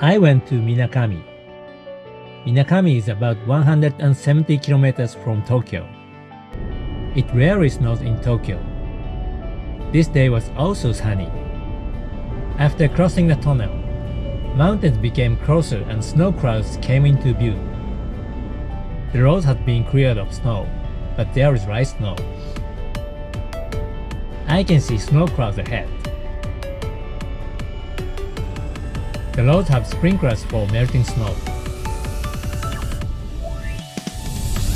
I went to Minakami. Minakami is about 170 kilometers from Tokyo. It rarely snows in Tokyo. This day was also sunny. After crossing the tunnel, mountains became closer and snow clouds came into view. The road had been cleared of snow, but there is light snow. I can see snow clouds ahead. The roads have sprinklers for melting snow.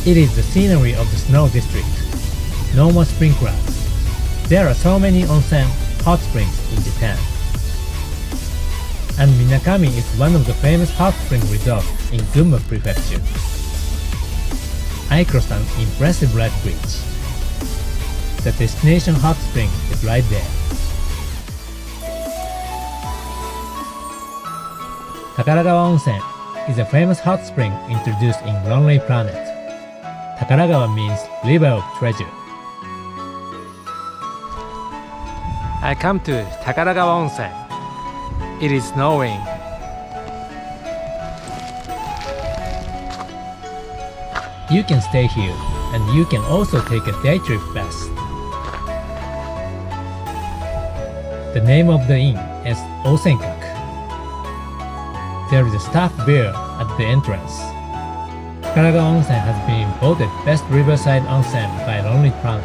It is the scenery of the snow district. No more sprinklers. There are so many onsen, hot springs in Japan. And Minakami is one of the famous hot spring resorts in Gunma Prefecture. I crossed an impressive red bridge. The destination hot spring is right there. Takaragawa Onsen is a famous hot spring introduced in Lonely Planet. Takaragawa means river of treasure. I come to Takaragawa Onsen. It is snowing. You can stay here, and you can also take a day trip bath. The name of the inn is Onsenkak. There is a staff bear at the entrance. Takaragawa Onsen has been voted Best Riverside Onsen by Lonely Planet.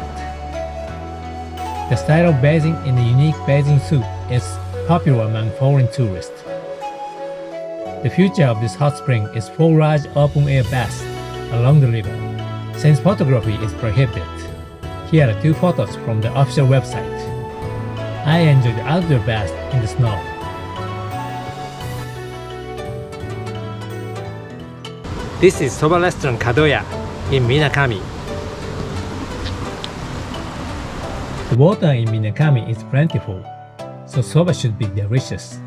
The style of bathing in a unique bathing suit is popular among foreign tourists. The future of this hot spring is 4 large open-air baths along the river. Since photography is prohibited, here are 2 photos from the official website. I enjoyed the outdoor bath in the snow. This is Soba restaurant Kadoya in Minakami. The water in Minakami is plentiful, so soba should be delicious.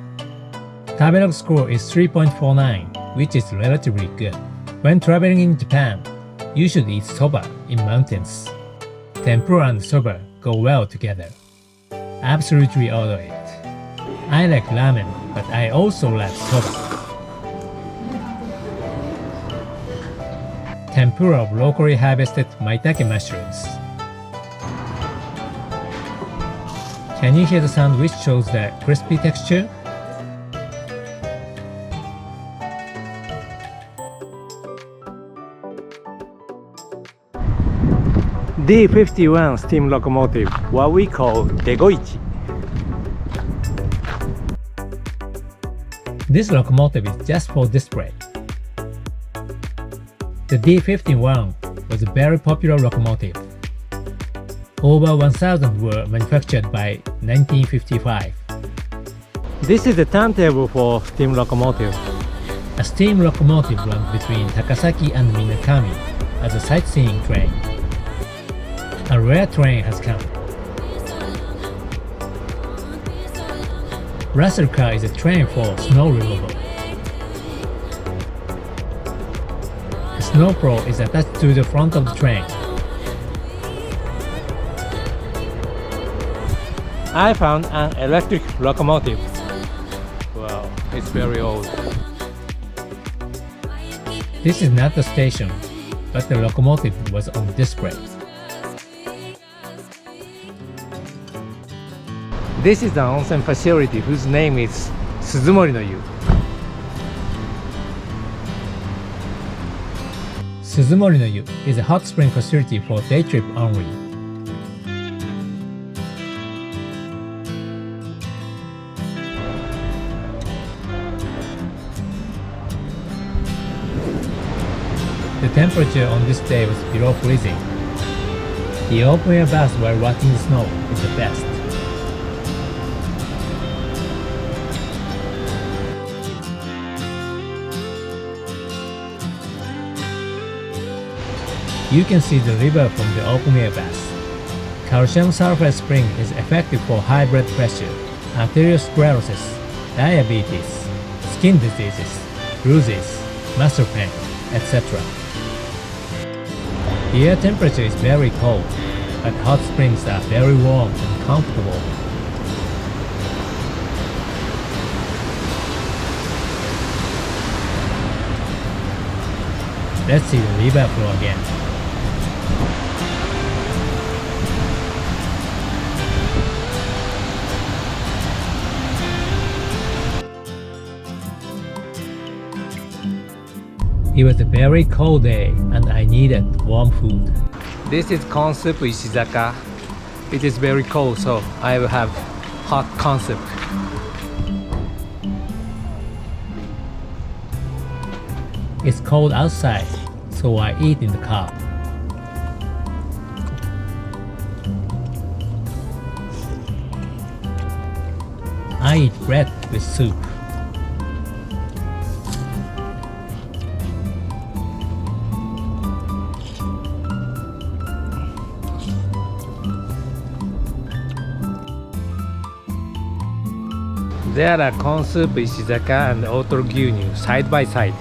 Tabelog score is 3.49, which is relatively good. When traveling in Japan, you should eat soba in mountains. Tempura and soba go well together. Absolutely order it. I like ramen, but I also like soba. Tempura of locally harvested maitake mushrooms. Can you hear the sound which shows the crispy texture? D51 steam locomotive, what we call Degoichi. This locomotive is just for display. The D51 was a very popular locomotive. Over 1,000 were manufactured by 1955. This is the timetable for steam locomotive. A steam locomotive runs between Takasaki and Minakami as a sightseeing train. A rare train has come. Russell car is a train for snow removal. A snow plow is attached to the front of the train. I found an electric locomotive. Wow, it's very old. This is not the station, but the locomotive was on display. This is an onsen facility whose name is Suzumori no Yu. Suzumori no Yu is a hot spring facility for day trip only. The temperature on this day was below freezing. The open-air bath while walking the snow is the best. You can see the river from the open-air bath. Calcium sulfate spring is effective for high blood pressure, arteriosclerosis, diabetes, skin diseases, bruises, muscle pain, etc. The air temperature is very cold, but hot springs are very warm and comfortable. Let's see the river flow again. It was a very cold day and I needed warm food. This is Corn Soup Ishizaka. It is very cold, so I will have hot corn soup. It's cold outside, so I eat in the car. I eat bread with soup. There are Corn Soup Ishizaka and Otoro Gyunyu side by side.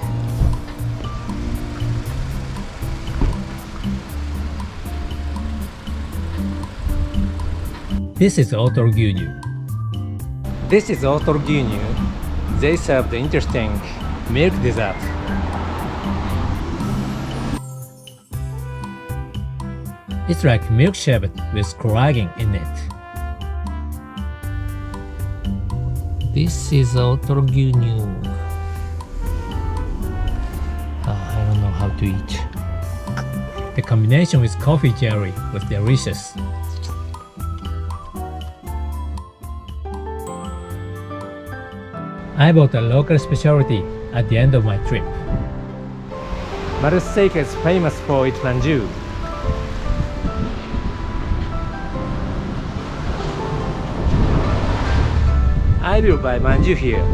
This is Otoro Gyunyu. This is Otoro Gyunyu. They serve the interesting milk dessert. It's like milk sherbet with collagen in it. This is Otoro Gyunyu. I don't know how to eat. The combination with coffee jelly was delicious. I bought a local specialty at the end of my trip. Marusu Seika is famous for its manju. I will buy manju here.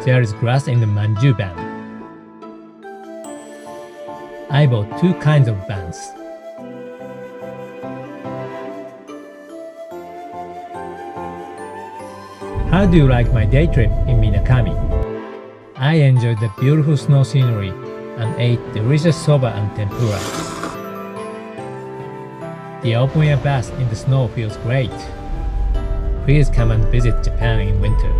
There is grass in the manju ban. I bought 2 kinds of bans. How do you like my day trip in Minakami? I enjoyed the beautiful snow scenery and ate delicious soba and tempura. The open air bath in the snow feels great. Please come and visit Japan in winter.